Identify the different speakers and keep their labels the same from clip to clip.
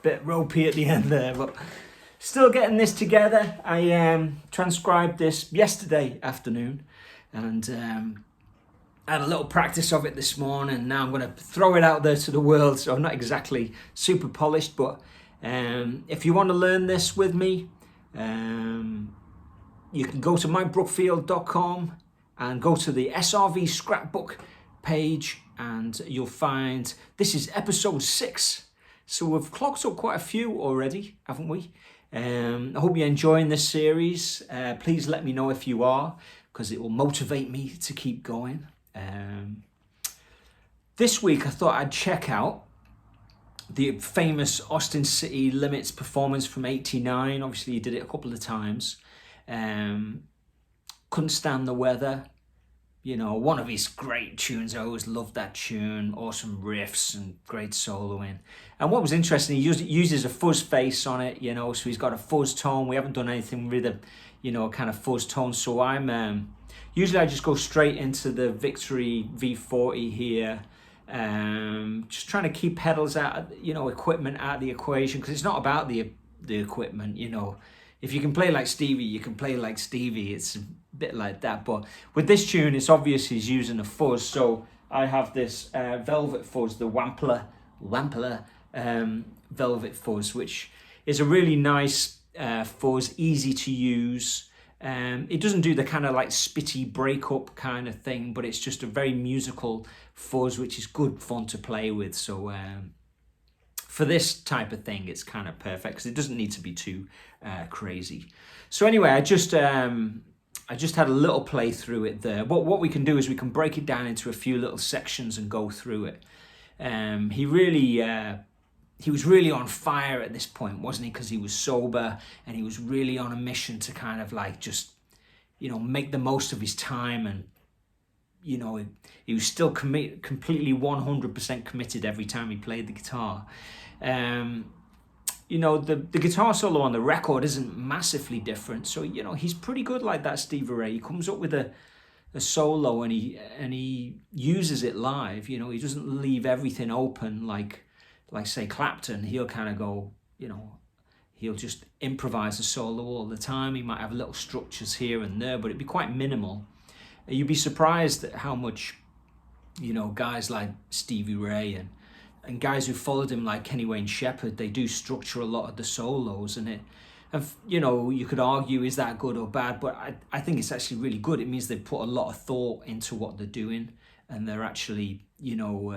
Speaker 1: Bit ropey at the end there, but still getting this together. I transcribed this yesterday afternoon and had a little practice of it this morning. Now I'm going to throw it out there to the world, so I'm not exactly super polished, but if you want to learn this with me, you can go to mykebrookfield.com and go to the SRV Scrapbook page, and you'll find this is episode 6. So we've clocked up quite a few already, haven't we? I hope you're enjoying this series. Please let me know if you are, because it will motivate me to keep going. This week I thought I'd check out the famous Austin City Limits performance from '89. Obviously he did it a couple of times. Couldn't Stand the Weather. You know, one of his great tunes. I always loved that tune. Awesome riffs and great soloing. And what was interesting, he uses a fuzz face on it, you know, so he's got a fuzz tone. We haven't done anything with a, you know, kind of fuzz tone. So I'm, usually I just go straight into the Victory V40 here. Just trying to keep pedals out, you know, equipment out of the equation, because it's not about the equipment, you know. If you can play like Stevie, you can play like Stevie. It's a bit like that. But with this tune, it's obvious he's using a fuzz. So I have this velvet fuzz, the Wampler velvet fuzz, which is a really nice fuzz, easy to use. It doesn't do the kind of like spitty breakup kind of thing, but it's just a very musical fuzz, which is good fun to play with. So for this type of thing, it's kind of perfect because it doesn't need to be too crazy. So anyway, I just had a little play through it there. What we can do is we can break it down into a few little sections and go through it. He was really on fire at this point, wasn't he? Because he was sober and he was really on a mission to kind of like just, you know, make the most of his time. And, you know, he was still completely 100% committed every time he played the guitar. You know, the guitar solo on the record isn't massively different. So, you know, he's pretty good like that, Stevie Ray. He comes up with a solo and he uses it live. You know, he doesn't leave everything open like say Clapton. He'll kind of go, you know, he'll just improvise a solo all the time. He might have little structures here and there, but it'd be quite minimal. You'd be surprised at how much, you know, guys like Stevie Ray and guys who followed him like Kenny Wayne Shepherd, they do structure a lot of the solos, and you know, you could argue, is that good or bad? But I think it's actually really good. It means they put a lot of thought into what they're doing, and they're actually, you know,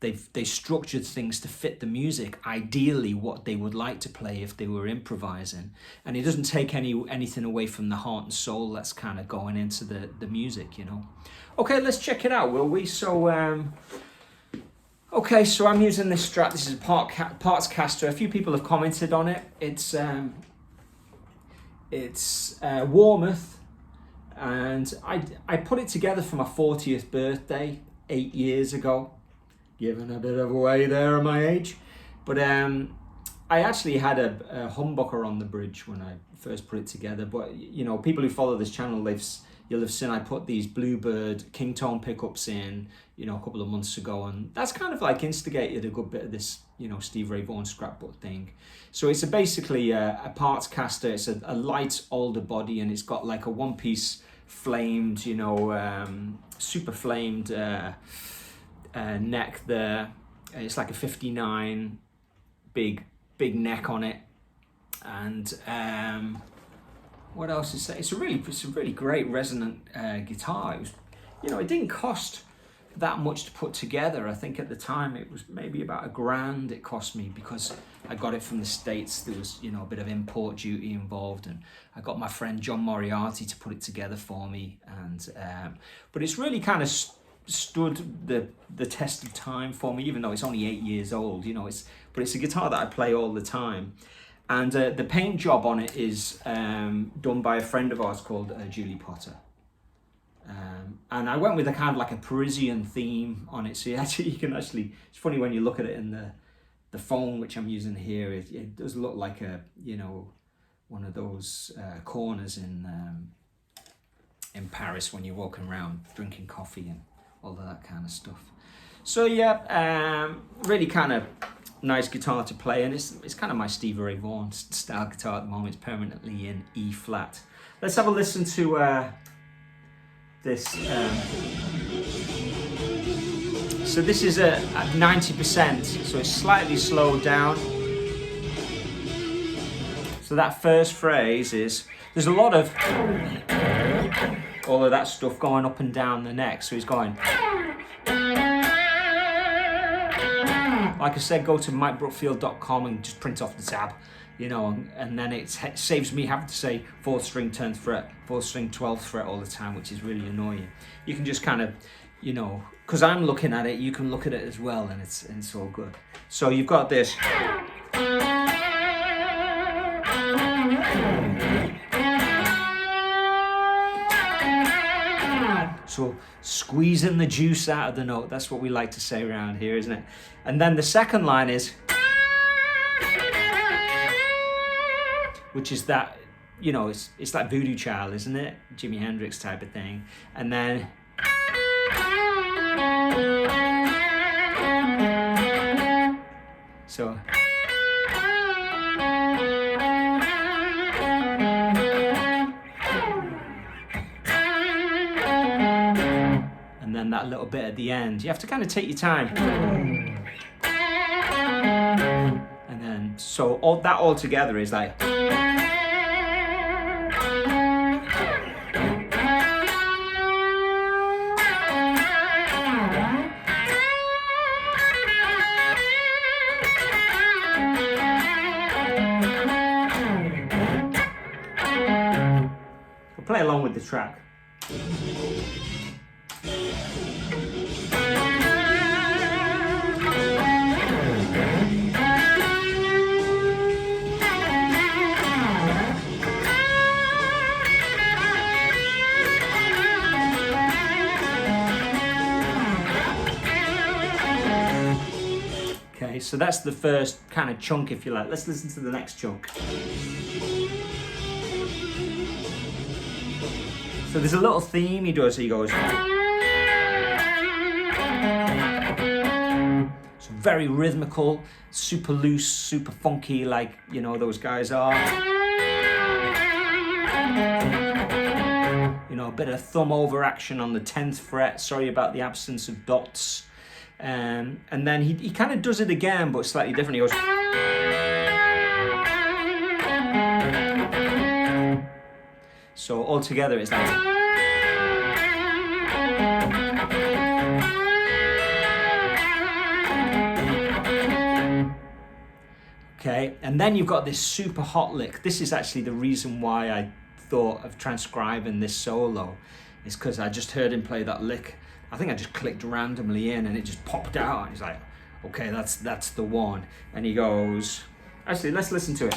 Speaker 1: they structured things to fit the music, ideally what they would like to play if they were improvising. And it doesn't take anything away from the heart and soul that's kind of going into the music, you know. Okay, let's check it out, will we? So, okay, so I'm using this Strat. This is a parts caster. A few people have commented on it. It's Warmouth, and I put it together for my 40th birthday 8 years ago. Giving a bit of away there at my age, but I actually had a humbucker on the bridge when I first put it together. But you know, people who follow this channel, they've you'll have seen I put these Bluebird King Tone pickups in, you know, a couple of months ago, and that's kind of like instigated a good bit of this, you know, Stevie Ray Vaughan scrapbook thing. So it's basically a parts caster. It's a light older body, and it's got like a one-piece flamed, you know, super flamed neck there. It's like a 59 big neck on it, and what else is that? It's a really great resonant guitar. It was, you know, it didn't cost that much to put together. I think at the time it was maybe about $1,000 it cost me, because I got it from the States. There was, you know, a bit of import duty involved, and I got my friend John Moriarty to put it together for me. And but it's really kind of stood the test of time for me, even though it's only 8 years old. You know, but it's a guitar that I play all the time. And the paint job on it is done by a friend of ours called Julie Potter. And I went with a kind of like a Parisian theme on it. So you can actually, it's funny when you look at it in the phone, which I'm using here, it does look like a, you know, one of those corners in Paris when you're walking around drinking coffee and all of that kind of stuff. So yeah, really kind of nice guitar to play, and it's kind of my Stevie Ray Vaughan style guitar at the moment. It's permanently in E flat. Let's have a listen to this. So this is at 90%, so it's slightly slowed down. So that first phrase is, there's a lot of all of that stuff going up and down the neck. So he's going, like I said, go to mikebrookfield.com and just print off the tab, you know, and then it saves me having to say 4th string 10th fret, 4th string 12th fret all the time, which is really annoying. You can just kind of, you know, because I'm looking at it, you can look at it as well, and it's all good. So you've got this. So squeezing the juice out of the note, that's what we like to say around here, isn't it? And then the second line is, which is that, you know, it's like Voodoo Child, isn't it? Jimi Hendrix type of thing. And then so and then that little bit at the end. You have to kind of take your time. And then so all that all together is like, play along with the track. Okay, so that's the first kind of chunk, if you like. Let's listen to the next chunk. So there's a little theme he does. He goes, so very rhythmical, super loose, super funky, like, you know, those guys are. You know, a bit of thumb over action on the 10th fret. Sorry about the absence of dots. And then he kind of does it again, but slightly different. He goes. So altogether it's like. Okay, and then you've got this super hot lick. This is actually the reason why I thought of transcribing this solo, is because I just heard him play that lick. I think I just clicked randomly in and it just popped out. He's like, okay, that's the one. And he goes, actually, let's listen to it.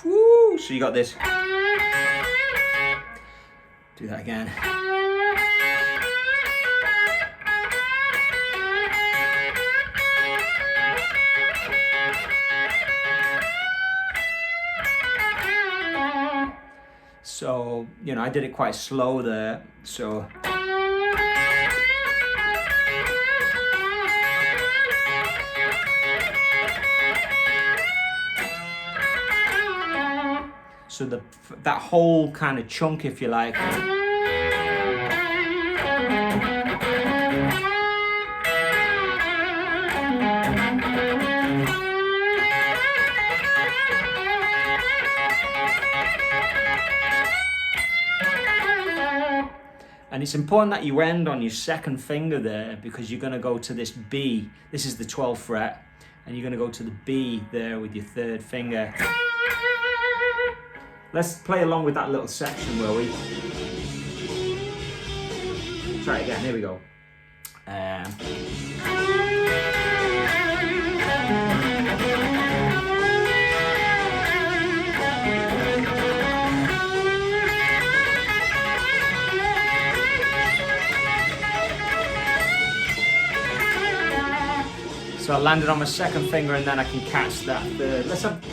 Speaker 1: Whoo! So you got this. Do that again. So, you know, I did it quite slow there. So. So that whole kind of chunk, if you like. And it's important that you end on your second finger there, because you're going to go to this B. This is the 12th fret, and you're going to go to the B there with your third finger. Let's play along with that little section, will we? Try it again, here we go. So I landed on my second finger, and then I can catch that third. Let's have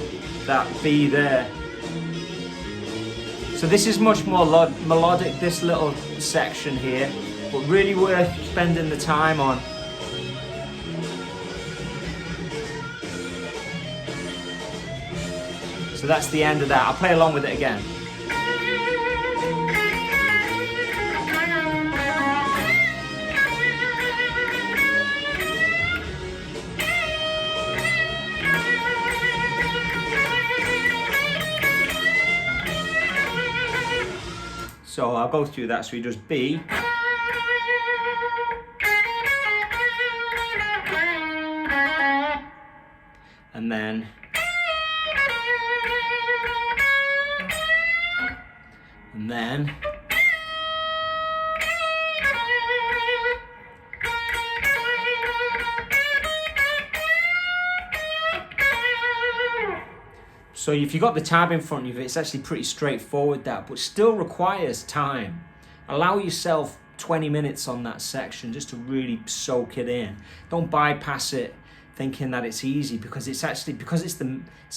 Speaker 1: that B there. So this is much more melodic, this little section here, but really worth spending the time on. So that's the end of that. I'll play along with it again. So I'll go through that. So he does B. And then. And then. So if you've got the tab in front of you, it's actually pretty straightforward, that, but still requires time. Allow yourself 20 minutes on that section just to really soak it in. Don't bypass it thinking that it's easy, because it's actually, because it's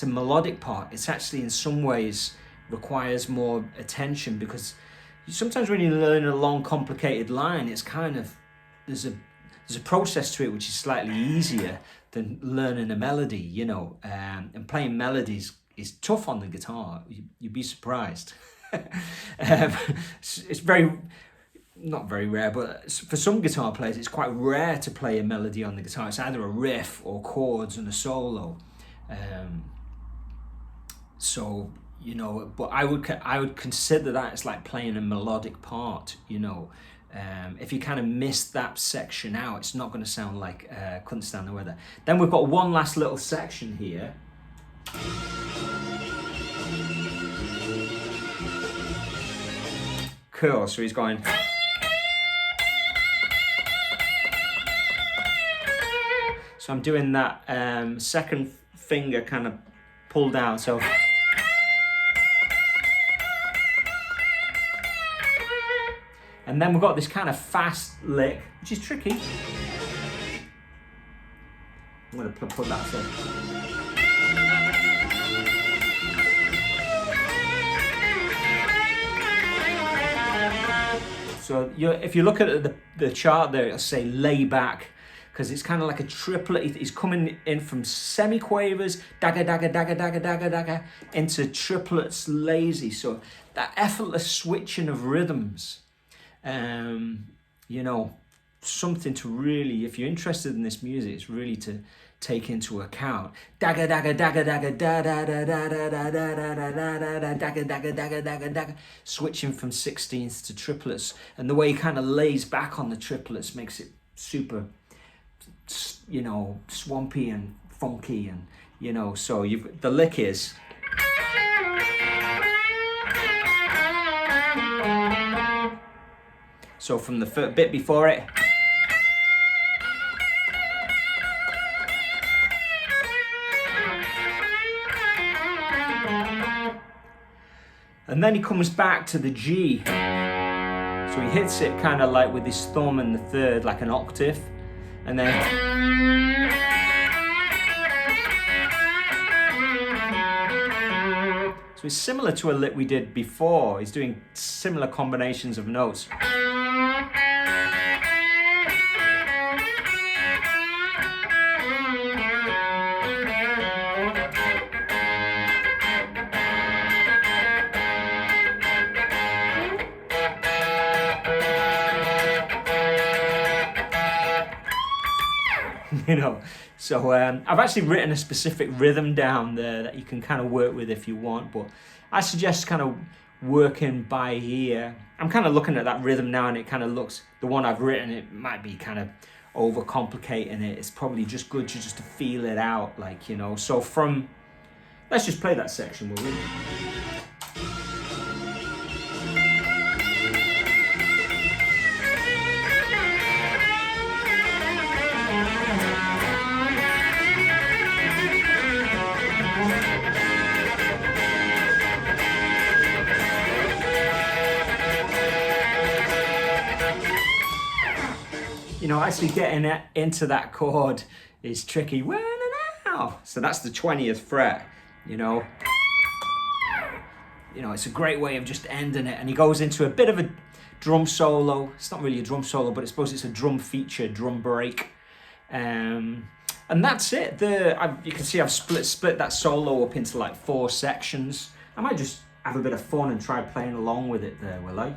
Speaker 1: a melodic part, it's actually in some ways requires more attention, because sometimes when you learn a long complicated line, it's kind of, there's a process to it which is slightly easier than learning a melody, you know, and playing melodies is tough on the guitar. You'd be surprised. It's not very rare, but for some guitar players, it's quite rare to play a melody on the guitar. It's either a riff or chords and a solo. So, you know, but I would consider that as like playing a melodic part, you know. If you kind of miss that section out, it's not going to sound like Couldn't Stand the Weather. Then we've got one last little section here. Cool, so he's going. So I'm doing that second finger kind of pull down, so. And then we've got this kind of fast lick, which is tricky. I'm going to put that through. So if you look at the chart there, it'll say lay back, because it's kind of like a triplet. He's coming in from semiquavers, dagger, dagger, dagger, dagger, dagger, dagger, into triplets lazy. So that effortless switching of rhythms. You know, something to really, if you're interested in this music, it's really to take into account. Dagger, dagger, dagger, dagger, da da da da da da da da da da da da, dagger, dagger, dagger, dagger, dagger, switching from sixteenths to triplets, and the way he kind of lays back on the triplets makes it super, you know, swampy and funky, and you know. So the lick is. So from the bit before it. And then he comes back to the G. So he hits it kind of like with his thumb and the third, like an octave. And then. So So it's similar to a lick we did before. He's doing similar combinations of notes. You know, so I've actually written a specific rhythm down there that you can kind of work with if you want, but I suggest kind of working by ear. I'm kind of looking at that rhythm now, and it kind of looks, the one I've written, it might be kind of overcomplicating it. It's probably just good to just to feel it out, like, you know. So from, let's just play that section, will we? You know, actually getting into that chord is tricky. When and now. So that's the 20th fret, you know. You know, it's a great way of just ending it. And he goes into a bit of a drum solo. It's not really a drum solo, but I suppose it's a drum feature, drum break. And that's it. You can see I've split that solo up into like 4 sections. I might just have a bit of fun and try playing along with it there, will I?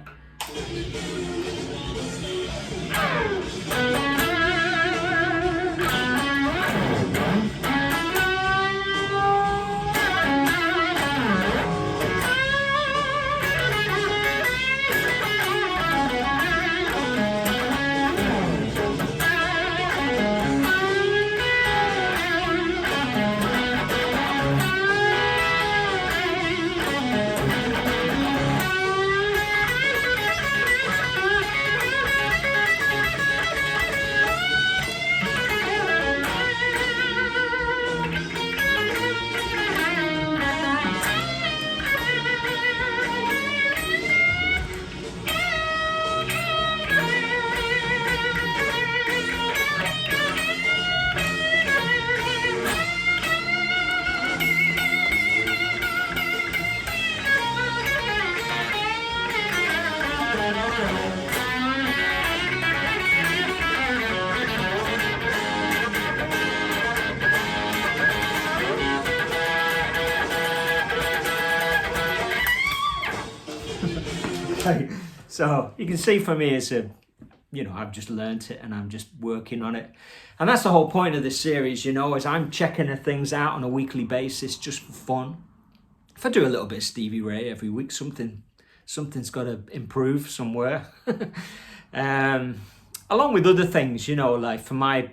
Speaker 1: So you can see for me, it's I've just learnt it and I'm just working on it. And that's the whole point of this series, you know, is I'm checking the things out on a weekly basis just for fun. If I do a little bit of Stevie Ray every week, something's got to improve somewhere. Along with other things, you know, like for my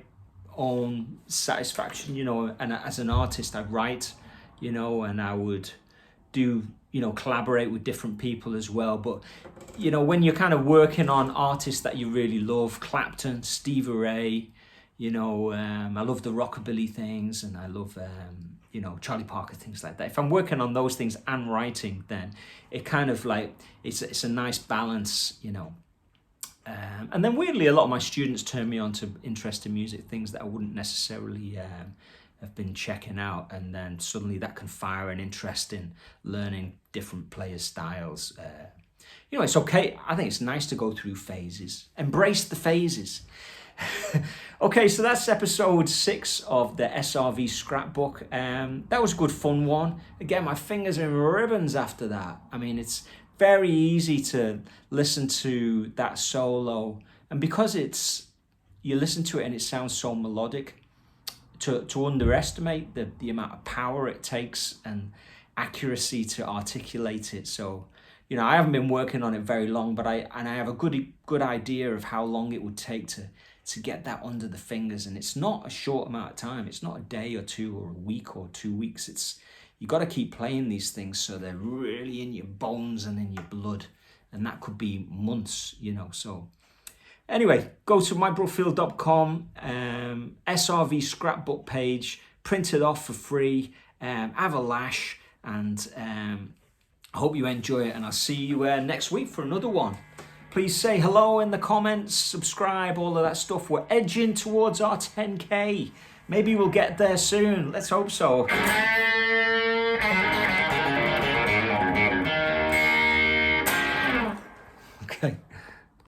Speaker 1: own satisfaction, you know, and as an artist, I write, you know, and I would do, you know, collaborate with different people as well. But, you know, when you're kind of working on artists that you really love, Clapton, Stevie Ray, you know, I love the rockabilly things, and I love, you know, Charlie Parker, things like that. If I'm working on those things and writing, then it kind of like, it's a nice balance, you know. And then weirdly, a lot of my students turn me on to interesting music, things that I wouldn't necessarily have been checking out, and then suddenly that can fire an interest in learning different players' styles. You know, it's okay. I think it's nice to go through phases. Embrace the phases. Okay, so that's episode 6 of the SRV Scrapbook. That was a good fun one. Again, my fingers are in ribbons after that. I mean, it's very easy to listen to that solo, and because you listen to it and it sounds so melodic, to underestimate the amount of power it takes and accuracy to articulate it. So, you know, I haven't been working on it very long, but I have a good idea of how long it would take to get that under the fingers. And it's not a short amount of time. It's not a day or two or a week or 2 weeks. You got to keep playing these things so they're really in your bones and in your blood, and that could be months, you know. So anyway, go to mybrookfield.com, SRV Scrapbook page, print it off for free, have a lash, and I hope you enjoy it, and I'll see you next week for another one. Please say hello in the comments, subscribe, all of that stuff. We're edging towards our 10K. Maybe we'll get there soon. Let's hope so. Okay.